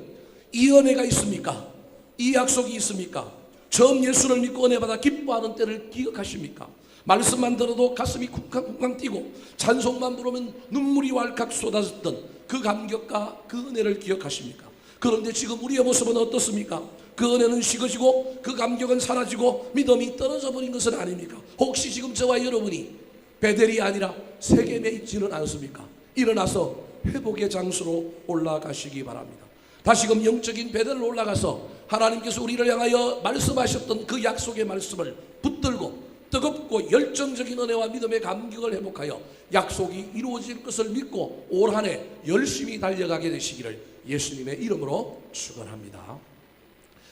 이 은혜가 있습니까? 이 약속이 있습니까? 처음 예수를 믿고 은혜 받아 기뻐하는 때를 기억하십니까? 말씀만 들어도 가슴이 쿵쾅쿵쾅 뛰고 찬송만 부르면 눈물이 왈칵 쏟아졌던 그 감격과 그 은혜를 기억하십니까? 그런데 지금 우리의 모습은 어떻습니까? 그 은혜는 식어지고 그 감격은 사라지고 믿음이 떨어져 버린 것은 아닙니까? 혹시 지금 저와 여러분이 베델이 아니라 세겜에 있지는 않습니까? 일어나서 회복의 장소로 올라가시기 바랍니다. 다시금 영적인 베델로 올라가서 하나님께서 우리를 향하여 말씀하셨던 그 약속의 말씀을 붙들고 뜨겁고 열정적인 은혜와 믿음의 감격을 회복하여 약속이 이루어질 것을 믿고 올 한 해 열심히 달려가게 되시기를 예수님의 이름으로 축원합니다.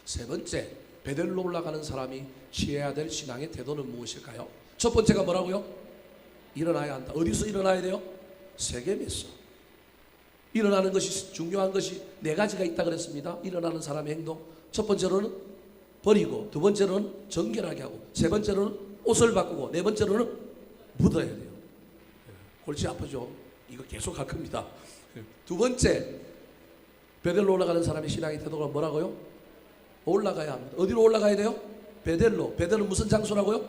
세 번째, 베델로 올라가는 사람이 취해야 될 신앙의 태도는 무엇일까요? 첫 번째가 뭐라고요? 일어나야 한다. 어디서 일어나야 돼요? 세겜에서. 일어나는 것이 중요한 것이 네 가지가 있다 그랬습니다. 일어나는 사람의 행동. 첫 번째로는 버리고, 두 번째로는 정결하게 하고, 세 번째로는 옷을 바꾸고, 네 번째로는 묻어야 돼요. 골치 아프죠? 이거 계속 할 겁니다. 두 번째, 베델로 올라가는 사람의 신앙의 태도가 뭐라고요? 올라가야 합니다. 어디로 올라가야 돼요? 베델로. 베델은 무슨 장소라고요?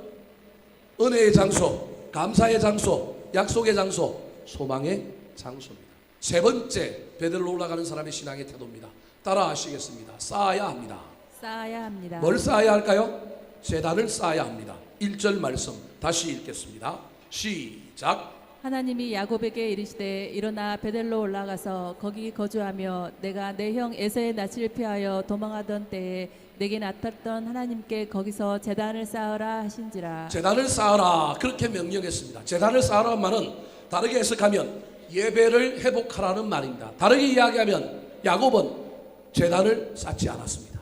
은혜의 장소, 감사의 장소, 약속의 장소, 소망의 장소입니다. 세 번째, 베델로 올라가는 사람의 신앙의 태도입니다. 따라 하시겠습니다. 쌓아야 합니다. 쌓아야 합니다. 뭘 쌓아야 할까요? 제단을 쌓아야 합니다. 1절 말씀 다시 읽겠습니다. 시작. 하나님이 야곱에게 이르시되 일어나 베델로 올라가서 거기 거주하며 내가 내 형 에서의 낯을 피하여 도망하던 때에 내게 나타났던 하나님께 거기서 제단을 쌓으라 하신지라. 제단을 쌓아라, 그렇게 명령했습니다. 제단을 쌓으라는 말은 다르게 해석하면 예배를 회복하라는 말입니다. 다르게 이야기하면 야곱은 제단을 쌓지 않았습니다.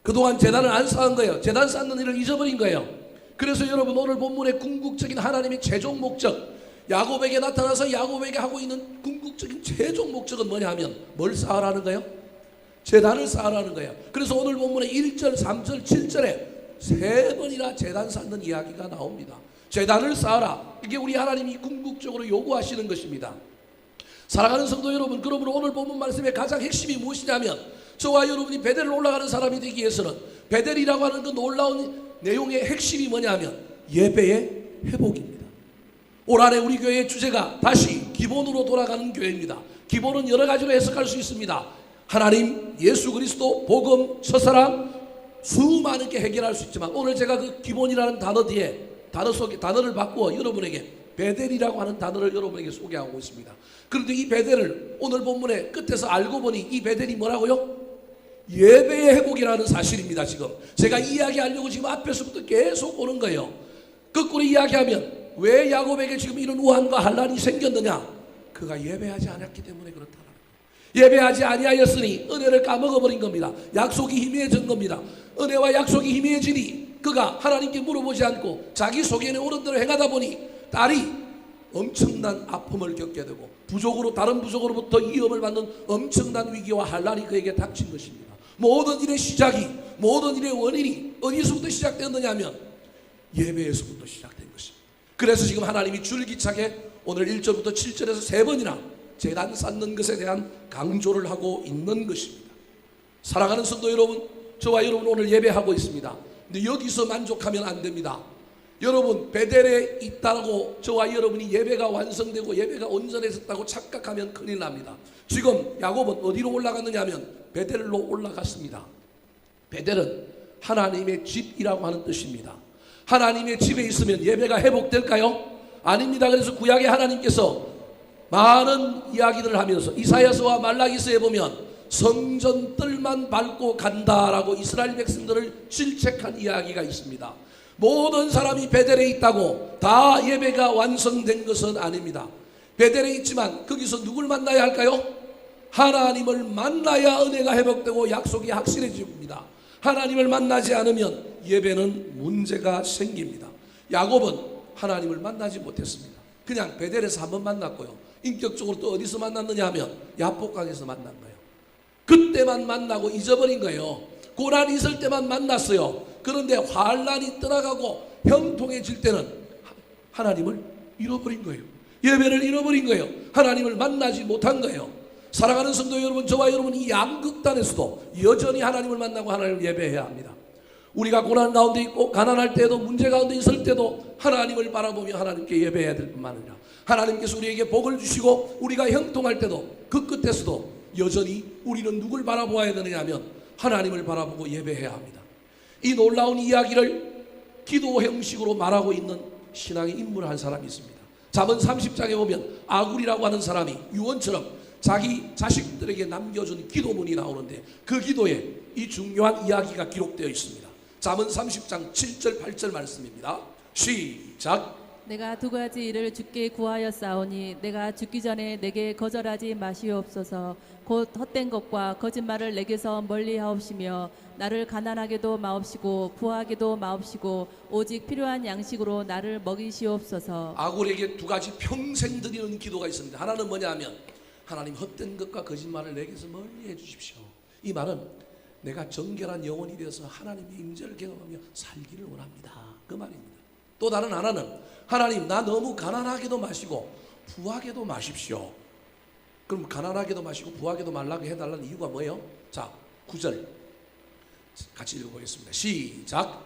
그동안 제단을 안 쌓은 거예요. 제단 쌓는 일을 잊어버린 거예요. 그래서 여러분, 오늘 본문의 궁극적인 하나님의 최종 목적, 야곱에게 나타나서 야곱에게 하고 있는 궁극적인 최종 목적은 뭐냐 하면 뭘 쌓으라는 거예요? 제단을 쌓으라는 거예요. 그래서 오늘 본문의 1절, 3절, 7절에 세 번이나 제단 쌓는 이야기가 나옵니다. 제단을 쌓아라, 이게 우리 하나님이 궁극적으로 요구하시는 것입니다. 사랑하는 성도 여러분, 그러므로 오늘 본문 말씀의 가장 핵심이 무엇이냐면 저와 여러분이 베델로 올라가는 사람이 되기 위해서는 베델이라고 하는 그 놀라운 내용의 핵심이 뭐냐면 예배의 회복입니다. 올 한해 우리 교회의 주제가 다시 기본으로 돌아가는 교회입니다. 기본은 여러 가지로 해석할 수 있습니다. 하나님, 예수 그리스도, 복음, 첫사랑, 수많은 게 해결할 수 있지만 오늘 제가 그 기본이라는 단어 뒤에 단어를 바꾸어 여러분에게 베델이라고 하는 단어를 여러분에게 소개하고 있습니다. 그런데 이 베델을 오늘 본문의 끝에서 알고 보니 이 베델이 뭐라고요? 예배의 회복이라는 사실입니다. 지금 제가 이야기하려고 지금 앞에서부터 계속 오는 거예요. 거꾸로 이야기하면 왜 야곱에게 지금 이런 우환과 환란이 생겼느냐? 그가 예배하지 않았기 때문에 그렇다는 거예요. 예배하지 아니하였으니 은혜를 까먹어버린 겁니다. 약속이 희미해진 겁니다. 은혜와 약속이 희미해지니 그가 하나님께 물어보지 않고 자기 속에는 옳은 대로 행하다 보니 딸이 엄청난 아픔을 겪게 되고 부족으로, 다른 부족으로부터 위험을 받는 엄청난 위기와 환란이 그에게 닥친 것입니다. 모든 일의 시작이, 모든 일의 원인이 어디서부터 시작되었느냐 하면 예배에서부터 시작된 것입니다. 그래서 지금 하나님이 줄기차게 오늘 1절부터 7절에서 세 번이나 제단 쌓는 것에 대한 강조를 하고 있는 것입니다. 사랑하는 성도 여러분, 저와 여러분 오늘 예배하고 있습니다. 근데 여기서 만족하면 안 됩니다. 여러분, 베델에 있다고 저와 여러분이 예배가 완성되고 예배가 온전해졌다고 착각하면 큰일 납니다. 지금 야곱은 어디로 올라갔느냐 하면 베델로 올라갔습니다. 베델은 하나님의 집이라고 하는 뜻입니다. 하나님의 집에 있으면 예배가 회복될까요? 아닙니다. 그래서 구약의 하나님께서 많은 이야기들을 하면서 이사야서와 말라기서에 보면 성전 뜰만 밟고 간다라고 이스라엘 백성들을 질책한 이야기가 있습니다. 모든 사람이 베델에 있다고 다 예배가 완성된 것은 아닙니다. 베델에 있지만 거기서 누굴 만나야 할까요? 하나님을 만나야 은혜가 회복되고 약속이 확실해집니다. 하나님을 만나지 않으면 예배는 문제가 생깁니다. 야곱은 하나님을 만나지 못했습니다. 그냥 베델에서 한번 만났고요. 인격적으로 또 어디서 만났느냐 하면 야복강에서 만난 거예요. 그때만 만나고 잊어버린 거예요. 고난이 있을 때만 만났어요. 그런데 환란이 떠나가고 형통해질 때는 하나님을 잃어버린 거예요. 예배를 잃어버린 거예요. 하나님을 만나지 못한 거예요. 사랑하는 성도 여러분, 저와 여러분 이 양극단에서도 여전히 하나님을 만나고 하나님을 예배해야 합니다. 우리가 고난 가운데 있고 가난할 때도 문제 가운데 있을 때도 하나님을 바라보며 하나님께 예배해야 될 뿐만 아니라 하나님께서 우리에게 복을 주시고 우리가 형통할 때도 그 끝에서도 여전히 우리는 누굴 바라보아야 되느냐 하면 하나님을 바라보고 예배해야 합니다. 이 놀라운 이야기를 기도 형식으로 말하고 있는 신앙의 인물 한 사람이 있습니다. 잠언 30장에 보면 아굴이라고 하는 사람이 유언처럼 자기 자식들에게 남겨준 기도문이 나오는데 그 기도에 이 중요한 이야기가 기록되어 있습니다. 잠언 30장 7절 8절 말씀입니다. 시작. 내가 두 가지 일을 주께 구하였사오니 내가 죽기 전에 내게 거절하지 마시옵소서. 곧 헛된 것과 거짓말을 내게서 멀리하옵시며 나를 가난하게도 마옵시고 부하게도 마옵시고 오직 필요한 양식으로 나를 먹이시옵소서. 아굴에게 두 가지 평생 드리는 기도가 있습니다. 하나는 뭐냐 하면 하나님 헛된 것과 거짓말을 내게서 멀리 해주십시오. 이 말은 내가 정결한 영혼이 되어서 하나님의 임재를 경험하며 살기를 원합니다. 그 말입니다. 또 다른 하나는 하나님 나 너무 가난하게도 마시고 부하게도 마십시오. 그럼 가난하게도 마시고 부하게도 말라고 해달라는 이유가 뭐예요? 자, 9절 같이 읽어보겠습니다. 시작.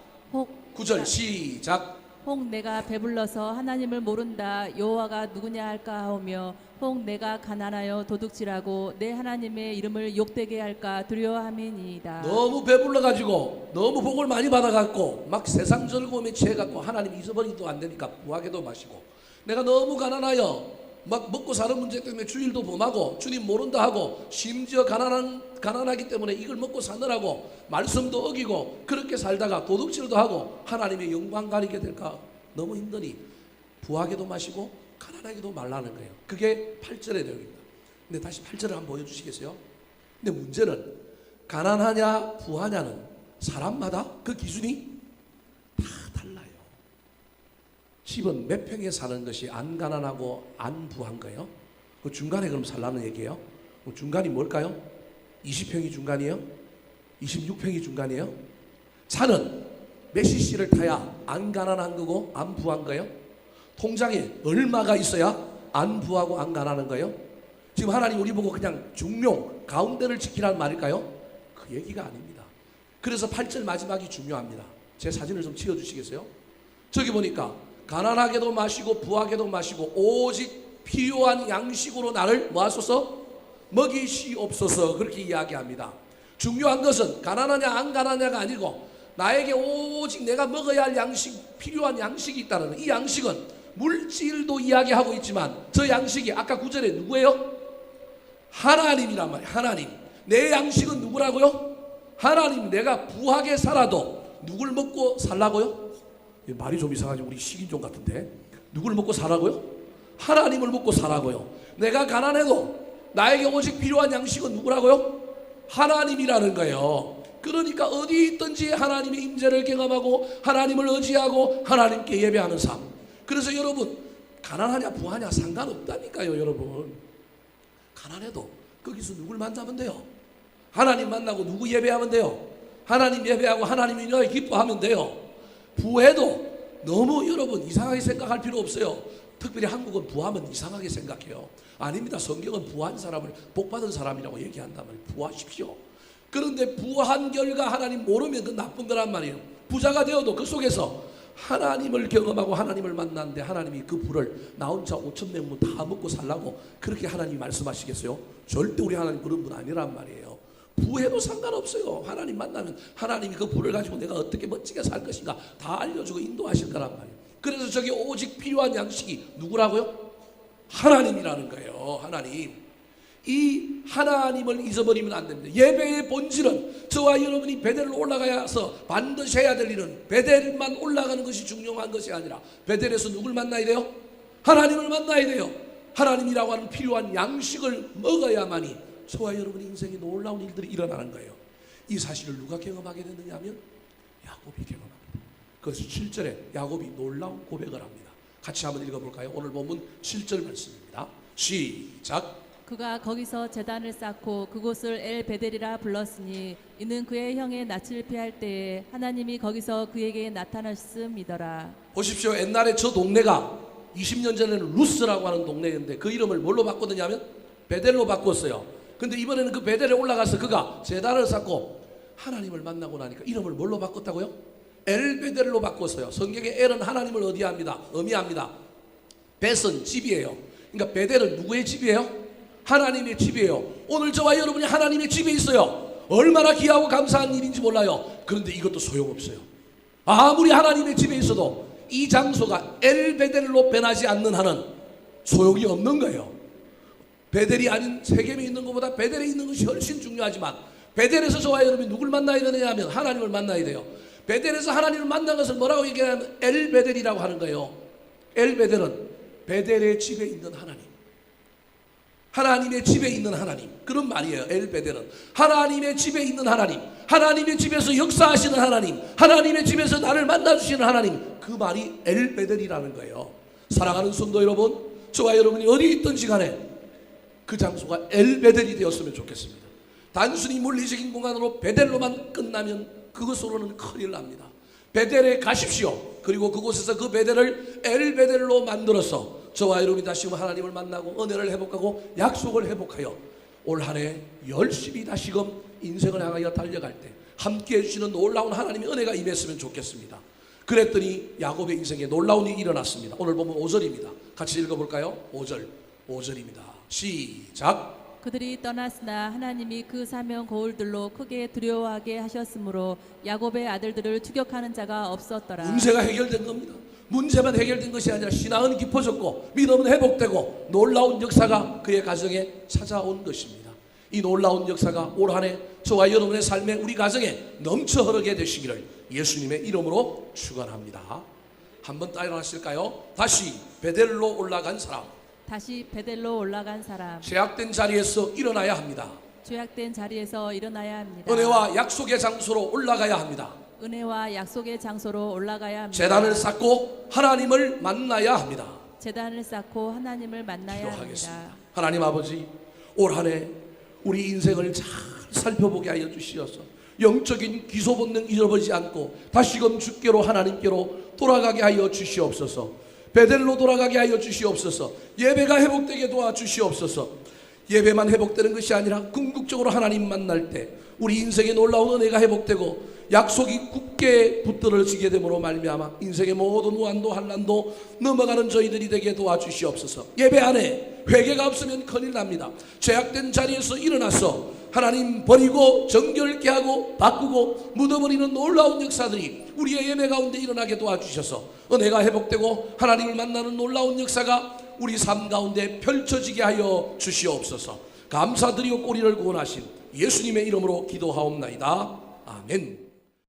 9절 시작. 혹 내가 배불러서 하나님을 모른다 여호와가 누구냐 할까 하오며 혹 내가 가난하여 도둑질하고 내 하나님의 이름을 욕되게 할까 두려워함이니이다. 너무 배불러가지고 너무 복을 많이 받아갖고 막 세상 즐거움에 취해갖고 하나님 잊어버리도 안 되니까 부하게도 마시고 내가 너무 가난하여 막 먹고 사는 문제 때문에 주일도 범하고 주님 모른다 하고 심지어 가난하기 때문에 이걸 먹고 사느라고 말씀도 어기고 그렇게 살다가 도둑질도 하고 하나님의 영광 가리게 될까 너무 힘드니 부하게도 마시고 가난하게도 말라는 거예요. 그게 8절의 내용입니다. 근데 다시 8절을 한번 보여주시겠어요? 근데 문제는 가난하냐 부하냐는 사람마다 그 기준이 다 달라요. 집은 몇 평에 사는 것이 안 가난하고 안 부한 거예요? 그 중간에 그럼 살라는 얘기예요? 그 중간이 뭘까요? 20평이 중간이에요? 26평이 중간이에요? 차는 몇 cc를 타야 안 가난한 거고 안 부한 거예요? 통장에 얼마가 있어야 안 부하고 안 가난한 거예요? 지금 하나님 우리 보고 그냥 중용 가운데를 지키라는 말일까요? 그 얘기가 아닙니다. 그래서 8절 마지막이 중요합니다. 제 사진을 좀 치워주시겠어요? 저기 보니까 가난하게도 마시고 부하게도 마시고 오직 필요한 양식으로 나를 뭐하소서? 먹이시옵소서. 그렇게 이야기합니다. 중요한 것은 가난하냐 안 가난하냐가 아니고 나에게 오직 내가 먹어야 할 양식, 필요한 양식이 있다는 이 양식은 물질도 이야기하고 있지만 저 양식이 아까 9절에 누구예요? 하나님이란 말이에요. 하나님. 내 양식은 누구라고요? 하나님. 내가 부하게 살아도 누굴 먹고 살라고요? 말이 좀 이상하죠. 우리 식인종 같은데. 누굴 먹고 살라고요? 하나님을 먹고 살라고요. 내가 가난해도 나에게 오직 필요한 양식은 누구라고요? 하나님이라는 거예요. 그러니까 어디 있든지 하나님의 임재를 경험하고 하나님을 의지하고 하나님께 예배하는 삶. 그래서 여러분 가난하냐 부하냐 상관없다니까요. 여러분 가난해도 거기서 누굴 만나면 돼요? 하나님 만나고 누구 예배하면 돼요? 하나님 예배하고 하나님이 너희 기뻐하면 돼요. 부해도 너무 여러분 이상하게 생각할 필요 없어요. 특별히 한국은 부하면 이상하게 생각해요. 아닙니다. 성경은 부한 사람을 복받은 사람이라고 얘기한단 말이에요. 부하십시오. 그런데 부한 결과 하나님 모르면 그 나쁜 거란 말이에요. 부자가 되어도 그 속에서 하나님을 경험하고 하나님을 만났는데 하나님이 그 부를 나 혼자 5,000명 다 먹고 살라고 그렇게 하나님이 말씀하시겠어요? 절대 우리 하나님 그런 분 아니란 말이에요. 부해도 상관없어요. 하나님 만나면 하나님이 그 부를 가지고 내가 어떻게 멋지게 살 것인가 다 알려주고 인도하실 거란 말이에요. 그래서 저게 오직 필요한 양식이 누구라고요? 하나님이라는 거예요. 하나님. 이 하나님을 잊어버리면 안 됩니다. 예배의 본질은 저와 여러분이 베델로 올라가서 반드시 해야 될 일은 베델만 올라가는 것이 중요한 것이 아니라 베델에서 누굴 만나야 돼요? 하나님을 만나야 돼요. 하나님이라고 하는 필요한 양식을 먹어야만이 저와 여러분의 인생에 놀라운 일들이 일어나는 거예요. 이 사실을 누가 경험하게 됐느냐 하면 야곱이 경험합니다. 그래서 7절에 야곱이 놀라운 고백을 합니다. 같이 한번 읽어볼까요? 오늘 본문 7절 말씀입니다. 시작. 그가 거기서 제단을 쌓고 그곳을 엘베델이라 불렀으니 이는 그의 형의 낯을 피할 때에 하나님이 거기서 그에게 나타났음이더라. 보십시오. 옛날에 저 동네가 20년 전에는 루스라고 하는 동네였는데 그 이름을 뭘로 바꿨느냐 하면 베델로 바꿨어요. 근데 이번에는 그 베델에 올라가서 그가 제단을 쌓고 하나님을 만나고 나니까 이름을 뭘로 바꿨다고요? 엘베델로 바꿨어요. 성경에 엘은 하나님을 의미합니다. 벳은 집이에요. 그러니까 베델은 누구의 집이에요? 하나님의 집이에요. 오늘 저와 여러분이 하나님의 집에 있어요. 얼마나 귀하고 감사한 일인지 몰라요. 그런데 이것도 소용없어요. 아무리 하나님의 집에 있어도 이 장소가 엘베델로 변하지 않는 한은 소용이 없는 거예요. 베델이 아닌 세겜에 있는 것보다 베델에 있는 것이 훨씬 중요하지만 베델에서 저와 여러분이 누굴 만나야 되느냐 하면 하나님을 만나야 돼요. 베델에서 하나님을 만난 것을 뭐라고 얘기하냐면 엘베델이라고 하는 거예요. 엘베델은 베델의 집에 있는 하나님, 하나님의 집에 있는 하나님, 그런 말이에요. 엘베델은 하나님의 집에 있는 하나님, 하나님의 집에서 역사하시는 하나님, 하나님의 집에서 나를 만나주시는 하나님, 그 말이 엘베델이라는 거예요. 사랑하는 성도 여러분, 저와 여러분이 어디 있든지 간에 그 장소가 엘베델이 되었으면 좋겠습니다. 단순히 물리적인 공간으로 베델로만 끝나면 그것으로는 큰일 납니다. 베델에 가십시오. 그리고 그곳에서 그 베델을 엘베델로 만들어서 저와 여러분이 다시금 하나님을 만나고 은혜를 회복하고 약속을 회복하여 올 한 해 열심히 다시금 인생을 향하여 달려갈 때 함께 해주시는 놀라운 하나님의 은혜가 임했으면 좋겠습니다. 그랬더니 야곱의 인생에 놀라운 일이 일어났습니다. 오늘 보면 5절입니다. 같이 읽어볼까요? 5절입니다. 시작. 그들이 떠났으나 하나님이 그 사명 거울들로 크게 두려워하게 하셨으므로 야곱의 아들들을 추격하는 자가 없었더라. 문제가 해결된 겁니다. 문제만 해결된 것이 아니라 신앙은 깊어졌고 믿음은 회복되고 놀라운 역사가 그의 가정에 찾아온 것입니다. 이 놀라운 역사가 올 한 해 저와 여러분의 삶에 우리 가정에 넘쳐 흐르게 되시기를 예수님의 이름으로 축원합니다. 한번 따라 하실까요? 다시 베델로 올라간 사람, 다시 베델로 올라간 사람, 죄악된 자리에서 일어나야 합니다. 죄악된 자리에서 일어나야 합니다. 은혜와 약속의 장소로 올라가야 합니다. 은혜와 약속의 장소로 올라가야 합니다. 제단을 쌓고 하나님을 만나야 합니다. 제단을 쌓고 하나님을 만나야 기도하겠습니다. 합니다. 하나님 아버지, 올 한 해 우리 인생을 잘 살펴보게 하여 주시어서 영적인 기소 본능 잃어버리지 않고 다시금 주께로 하나님께로 돌아가게 하여 주시옵소서. 베델로 돌아가게 하여 주시옵소서. 예배가 회복되게 도와주시옵소서. 예배만 회복되는 것이 아니라 궁극적으로 하나님 만날 때 우리 인생의 놀라운 은혜가 회복되고 약속이 굳게 붙들어지게 됨으로 말미암아 인생의 모든 무한도 한란도 넘어가는 저희들이 되게 도와주시옵소서. 예배 안에 회개가 없으면 큰일 납니다. 죄악된 자리에서 일어나서 하나님 버리고 정결케 하고 바꾸고 묻어버리는 놀라운 역사들이 우리의 예배 가운데 일어나게 도와주셔서 은혜가 회복되고 하나님을 만나는 놀라운 역사가 우리 삶 가운데 펼쳐지게 하여 주시옵소서. 감사드리고 꼬리를 구원하신 예수님의 이름으로 기도하옵나이다. 아멘.